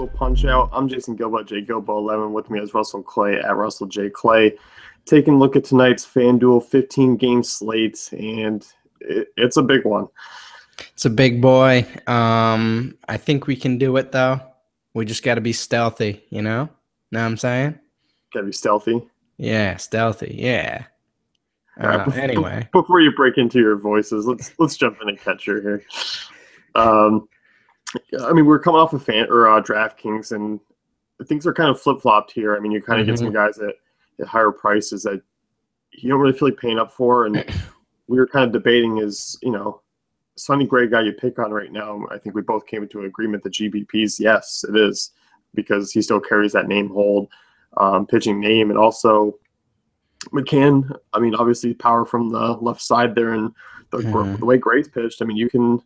FanDuel Punch Out. I'm Jason Gilbo at JGilbo11. With me is Russell Clay at Russell J. Clay. Taking a look at tonight's FanDuel 15-game slate, and it's a big one. It's a big boy. I think we can do it, though. We just got to be stealthy, you know? Know what I'm saying? Gotta be stealthy. Yeah, stealthy. Yeah. All right, Anyway. before you break into your voices, let's jump in and catcher here. I mean, we're coming off of DraftKings, and things are kind of flip-flopped here. I mean, you kind of get some guys at higher prices that you don't really feel like paying up for, and we were kind of debating is, Sonny Gray guy you pick on right now. I think we both came into an agreement that GBP's, yes, it is, because he still carries that name hold, pitching name, and also McCann. I mean, obviously power from the left side there, and the way Gray's pitched. I mean, you can.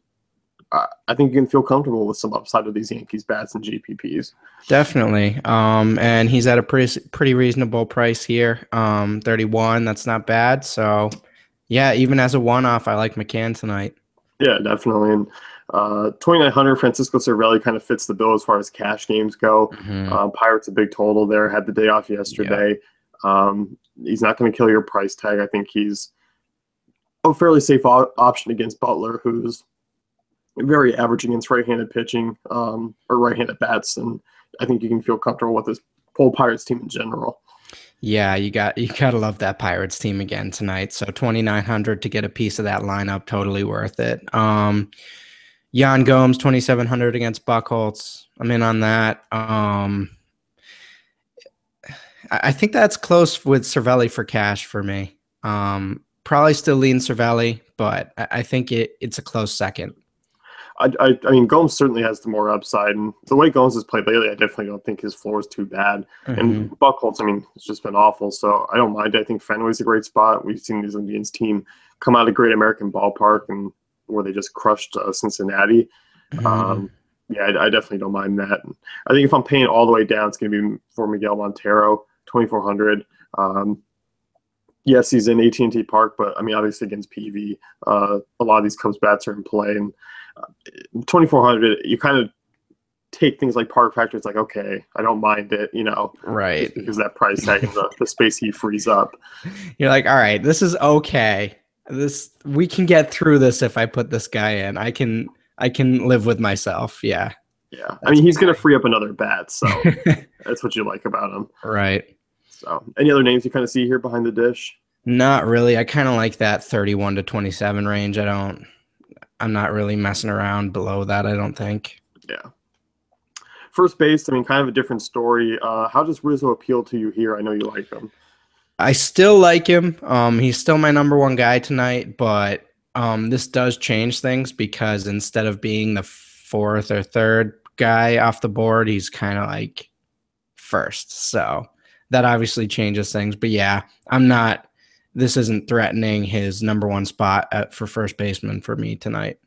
I think you can feel comfortable with some upside of these Yankees bats and GPPs. Definitely. And he's at a pretty reasonable price here. 31. That's not bad. So, yeah, even as a one-off, I like McCann tonight. Yeah, definitely. And 2,900, Francisco Cervelli kind of fits the bill as far as cash games go. Pirates a big total there. Had the day off yesterday. Yeah. He's not going to kill your price tag. I think he's a fairly safe option against Butler, who's very average against right-handed pitching or right-handed bats, and I think you can feel comfortable with this whole Pirates team in general. Yeah, you gotta love that Pirates team again tonight. So 2,900 to get a piece of that lineup, totally worth it. Yan Gomes 2,700 against Buchholz. I'm in on that. I think that's close with Cervelli for cash for me. Probably still lean Cervelli, but I think it's a close second. I mean, Gomes certainly has the more upside, and the way Gomes has played lately, I definitely don't think his floor is too bad. And Buchholz, I mean, it's just been awful, so I don't mind. I think Fenway's a great spot. We've seen these Indians team come out of Great American Ballpark, and where they just crushed Cincinnati. Yeah, I definitely don't mind that. And I think if I'm paying all the way down, it's going to be for Miguel Montero, 2,400. Yes, he's in AT&T Park, but I mean, obviously against PV, a lot of these Cubs bats are in play, and 2,400, you kind of take things like park factor. It's like, okay, I don't mind it, right? Because that price tag and the space he frees up. You're like, all right, this is okay. We can get through this if I put this guy in. I can live with myself. Yeah. Yeah. I mean, he's going to free up another bat, so that's what you like about him. Right. So, any other names you kind of see here behind the dish? Not really. I kind of like that 31 to 27 range. I'm not really messing around below that, I don't think. Yeah. First base, I mean, kind of a different story. How does Rizzo appeal to you here? I know you like him. I still like him. He's still my number one guy tonight, but this does change things because instead of being the fourth or third guy off the board, he's kind of like first. So that obviously changes things. But yeah, this isn't threatening his number one spot for first baseman for me tonight.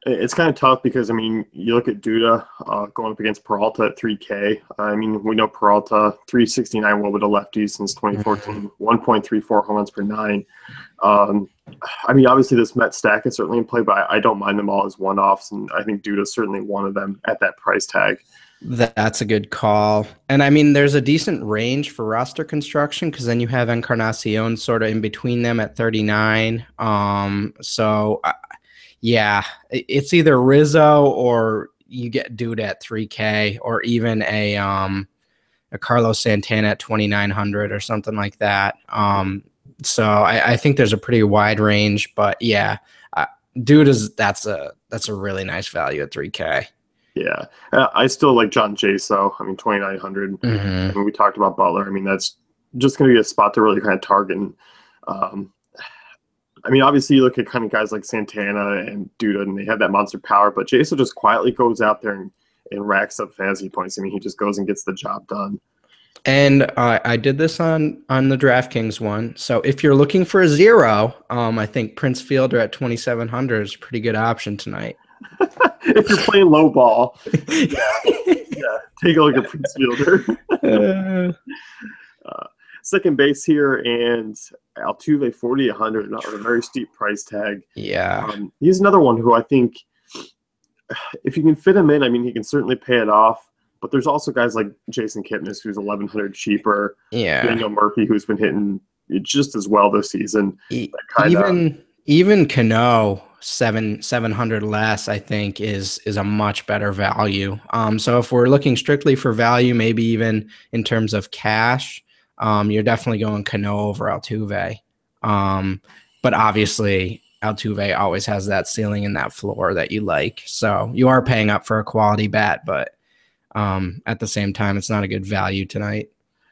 It's kind of tough because, I mean, you look at Duda going up against Peralta at 3K. I mean, we know Peralta, 369 WOBA to lefties since 2014, 1.34 home runs per nine. I mean, obviously this Met stack is certainly in play, but I don't mind them all as one-offs, and I think Duda's certainly one of them at that price tag. That's a good call. And I mean, there's a decent range for roster construction because then you have Encarnacion sort of in between them at 39. Yeah, it's either Rizzo or you get Dude at 3K or even a Carlos Santana at 2,900 or something like that. So I think there's a pretty wide range, but yeah, Dude that's a really nice value at 3K. Yeah, I still like John Jaso. I mean, 2,900. I mean, we talked about Butler. I mean, that's just going to be a spot to really kind of target. I mean, obviously, you look at kind of guys like Santana and Duda, and they have that monster power, but Jaso just quietly goes out there and racks up fantasy points. I mean, he just goes and gets the job done. And I did this on the DraftKings one. So if you're looking for a zero, I think Prince Fielder at 2,700 is a pretty good option tonight. If you're playing low ball, yeah, take a look at Prince Fielder. Second base here, and Altuve 4,800, not a very steep price tag. Yeah, he's another one who I think, if you can fit him in, I mean, he can certainly pay it off. But there's also guys like Jason Kipnis, who's 1,100 cheaper. Yeah. Daniel Murphy, who's been hitting just as well this season. Even Cano 700 less, I think is a much better value. So if we're looking strictly for value, maybe even in terms of cash, you're definitely going Cano over Altuve. But obviously Altuve always has that ceiling and that floor that you like. So you are paying up for a quality bat, but at the same time, it's not a good value tonight.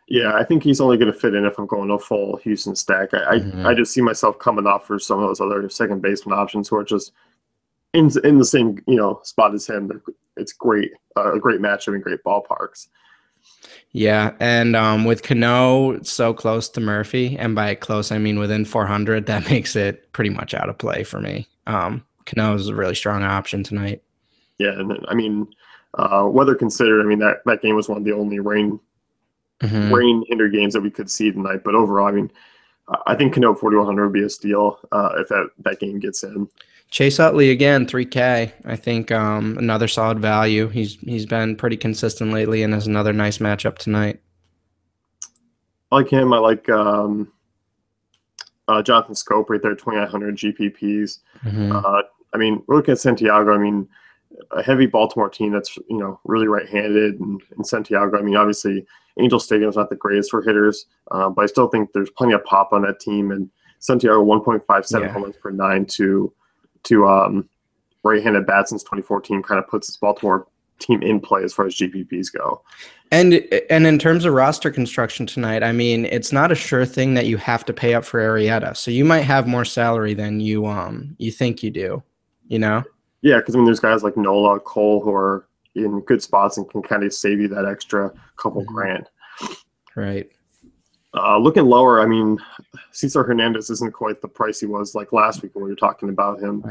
Yeah, I think he's only going to fit in if I'm going a full Houston stack. I just see myself coming off for some of those other second baseman options who are just in the same spot as him. It's great, a great matchup in great ballparks. Yeah, and with Cano so close to Murphy, and by close I mean within 400, that makes it pretty much out of play for me. Cano is a really strong option tonight. Yeah, and I mean, weather considered, I mean that game was one of the only rain hindered games that we could see tonight. But overall, I mean, I think Cano 4,100 would be a steal if that game gets in. Chase Utley again, 3K. I think another solid value. He's been pretty consistent lately and has another nice matchup tonight. I like him. I like Jonathan Scope right there, 2,900 GPPs. I mean, look at Santiago. I mean, a heavy Baltimore team that's really right-handed, and Santiago. I mean, obviously Angel Stadium is not the greatest for hitters, but I still think there's plenty of pop on that team. And Santiago 1.57 home runs per 9 to right-handed bats since 2014 kind of puts this Baltimore team in play as far as GPPs go. And in terms of roster construction tonight, I mean, it's not a sure thing that you have to pay up for Arrieta. So you might have more salary than you think you do, Yeah, because I mean, there's guys like Nola, Cole who are in good spots and can kind of save you that extra couple grand. Right. Looking lower, I mean, Cesar Hernandez isn't quite the price he was like last week when we were talking about him.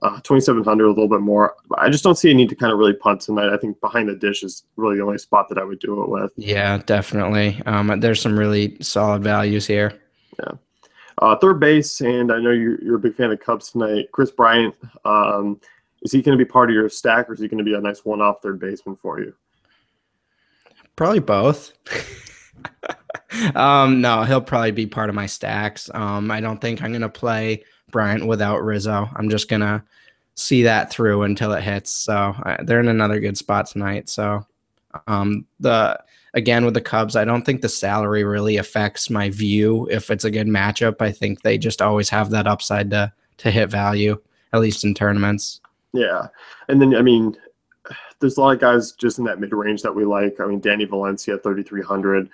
2,700, a little bit more. I just don't see a need to kind of really punt tonight. I think behind the dish is really the only spot that I would do it with. Yeah, definitely. There's some really solid values here. Yeah. Third base, and I know you're a big fan of Cubs tonight. Chris Bryant, is he going to be part of your stack, or is he going to be a nice one-off third baseman for you? Probably both. No, he'll probably be part of my stacks. I don't think I'm going to play Bryant without Rizzo. I'm just going to see that through until it hits. So they're in another good spot tonight. So again, with the Cubs, I don't think the salary really affects my view. If it's a good matchup, I think they just always have that upside to hit value, at least in tournaments. Yeah. And then, I mean, there's a lot of guys just in that mid-range that we like. I mean, Danny Valencia, 3,300.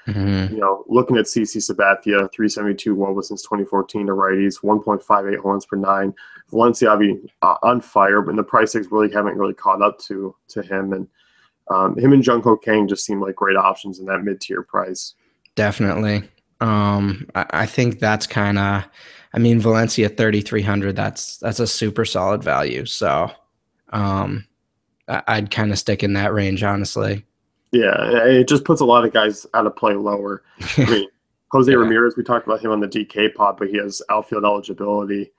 Looking at CC Sabathia, 372 WOBA since 2014 to righties, 1.58 home runs per 9. Valencia, I mean, on fire, but the price tags haven't really caught up to him. And him and Junko Kang just seem like great options in that mid-tier price. Definitely. I think that's kind of, I mean, Valencia 3,300. That's a super solid value. So, I'd kind of stick in that range, honestly. Yeah, it just puts a lot of guys out of play lower. I mean, Jose Ramirez, we talked about him on the DK pod, but he has outfield eligibility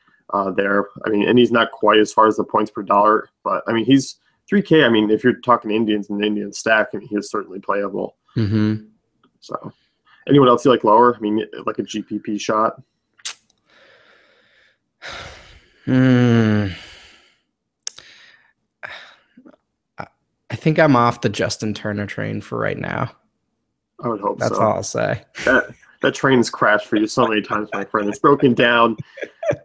there. I mean, and he's not quite as far as the points per dollar, but I mean, he's 3K. I mean, if you're talking Indians and the Indian stack, I mean, he is certainly playable. So, anyone else you like lower? I mean, like a GPP shot? I think I'm off the Justin Turner train for right now. I would hope That's all I'll say. That train's crashed for you so many times, my friend. It's broken down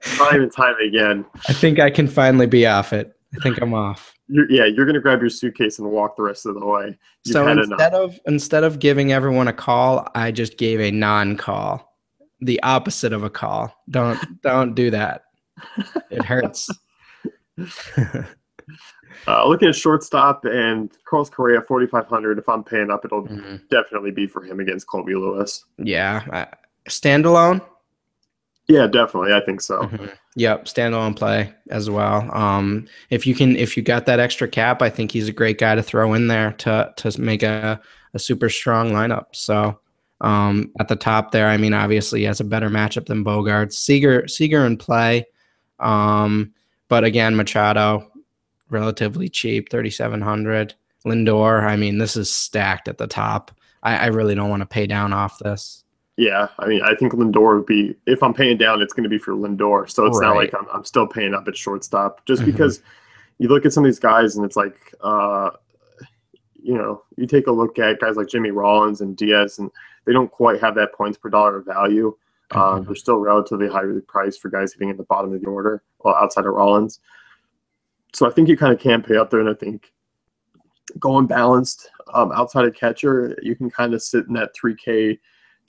time and time again. I think I can finally be off it. I think I'm off. You're going to grab your suitcase and walk the rest of the way. Instead of giving everyone a call, I just gave a non-call, the opposite of a call. Don't do that. It hurts. Looking at shortstop and Carlos Correa, 4,500. If I'm paying up, it'll definitely be for him against Colby Lewis. Yeah, standalone. Yeah, definitely. I think so. Yep, standalone play as well. If you got that extra cap, I think he's a great guy to throw in there to make a super strong lineup. So at the top there, I mean, obviously he has a better matchup than Bogaerts. Seager in play, but again, Machado, relatively cheap, 3,700. Lindor. I mean, this is stacked at the top. I really don't want to pay down off this. Yeah, I mean, I think Lindor would be, if I'm paying down, it's going to be for Lindor. So it's not like Right. I'm still paying up at shortstop just Hmm. because you look at some of these guys and it's like, you take a look at guys like Jimmy Rollins and Diaz, and they don't quite have that points per dollar value. Hmm. They're still relatively highly priced for guys hitting at the bottom of the order, well, outside of Rollins. So I think you kind of can pay up there, and I think going balanced outside of catcher, you can kind of sit in that 3K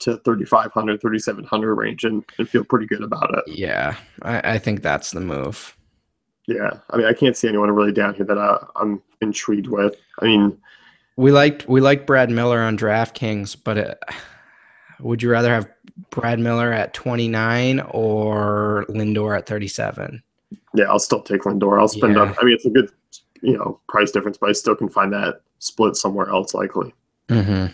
to 3,500, 3,700 range and feel pretty good about it. Yeah, I think that's the move. Yeah, I mean, I can't see anyone really down here that I'm intrigued with. I mean, We liked Brad Miller on DraftKings, but would you rather have Brad Miller at 29 or Lindor at 37? yeah, I'll still take Lindor. I'll spend up. Yeah. I mean, it's a good, price difference, but I still can find that split somewhere else likely. Hmm.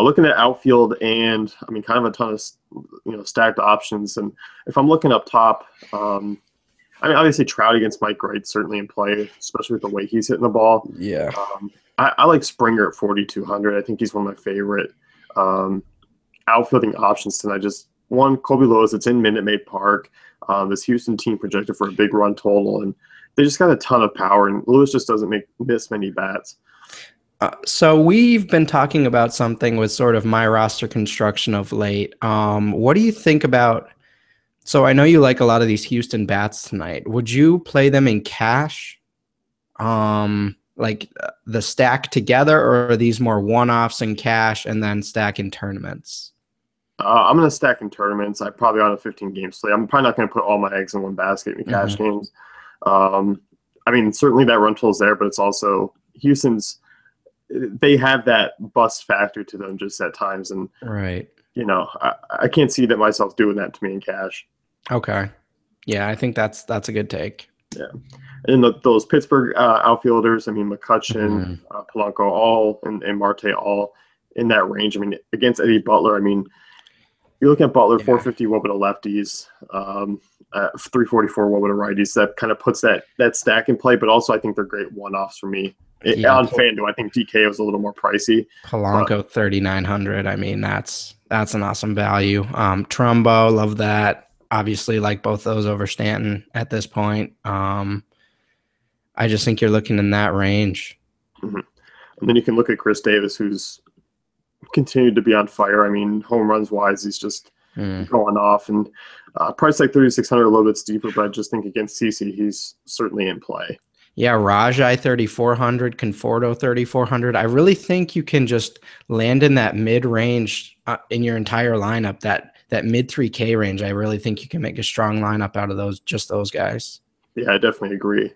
Looking at outfield and I mean, kind of a ton of stacked options. And if I'm looking up top, I mean, obviously Trout against Mike Wright certainly in play, especially with the way he's hitting the ball. Yeah. I like Springer at 4,200. I think he's one of my favorite outfielding options tonight. Just one, Colby Lewis. It's in Minute Maid Park. This Houston team projected for a big run total, and they just got a ton of power. And Lewis just doesn't miss many bats. So we've been talking about something with sort of my roster construction of late. What do you think about? So I know you like a lot of these Houston bats tonight. Would you play them in cash? Like the stack together, or are these more one-offs in cash and then stack in tournaments? I'm going to stack in tournaments. I probably on a 15-game slate. I'm probably not going to put all my eggs in one basket in cash games. I mean, certainly that run total is there, but it's also Houston's. They have that bust factor to them just at times, and Right. I can't see that myself doing that to me in cash. Okay. Yeah, I think that's a good take. Yeah, and those Pittsburgh outfielders, I mean McCutchen, Mhm. Polanco, all and Marte, all in that range. I mean, against Eddie Butler, I mean, you're looking at Butler, Yeah. 450 WOBA to lefties, 344 WOBA to righties. That kind of puts that stack in play, but also I think they're great one-offs for me. Yeah, On FanDuel, I think DK was a little more pricey. Polanco 3,900. I mean, that's an awesome value. Trumbo, love that. Obviously, like both those over Stanton at this point. I just think you're looking in that range. Mm-hmm. And then you can look at Chris Davis, who's continued to be on fire. I mean, home runs wise, he's just going off. And price like 3,600, a little bit steeper, but I just think against CC, he's certainly in play. Yeah, Rajai 3,400, Conforto 3,400. I really think you can just land in that mid range in your entire lineup. That mid 3K range. I really think you can make a strong lineup out of those guys. Yeah, I definitely agree.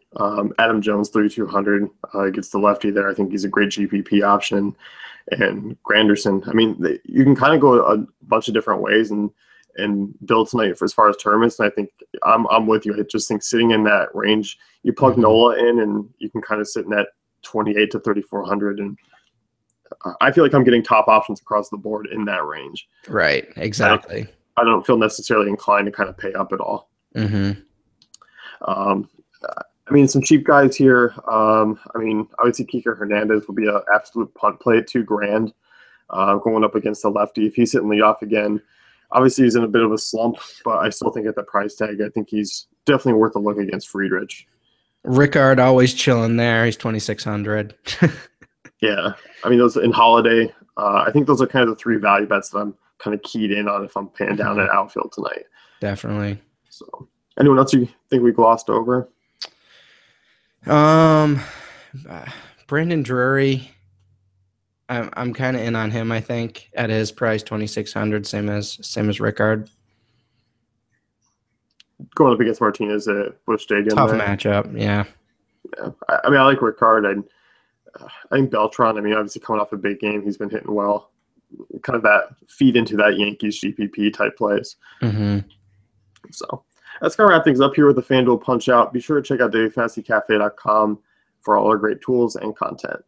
Adam Jones 3,200 gets the lefty there. I think he's a great GPP option. And Granderson. I mean, you can kind of go a bunch of different ways and build tonight for as far as tournaments. And I think I'm with you. I just think sitting in that range, you plug Nola in, and you can kind of sit in that 28 to 3,400. And I feel like I'm getting top options across the board in that range. Right. Exactly. I don't feel necessarily inclined to kind of pay up at all. I mean, some cheap guys here. I mean, obviously Kike Hernandez will be an absolute punt play at $2,000, going up against the lefty. If he's hitting leadoff again, obviously he's in a bit of a slump, but I still think at the price tag, I think he's definitely worth a look against Friedrich. Rickard always chilling there. He's 2,600. Yeah, I mean those in Holiday. I think those are kind of the three value bets that I'm kind of keyed in on if I'm paying down at outfield tonight. Definitely. So, anyone else you think we glossed over? Brandon Drury. I'm kind of in on him. I think at his price, 2,600, same as Rickard. Going up against Martinez at Busch Stadium. Tough matchup. Yeah. I mean, I like Rickard. I think Beltran. I mean, obviously coming off a big game, he's been hitting well. Kind of that feed into that Yankees GPP type plays. So that's going to wrap things up here with the FanDuel Punch Out. Be sure to check out dailyfantasycafe.com for all our great tools and content.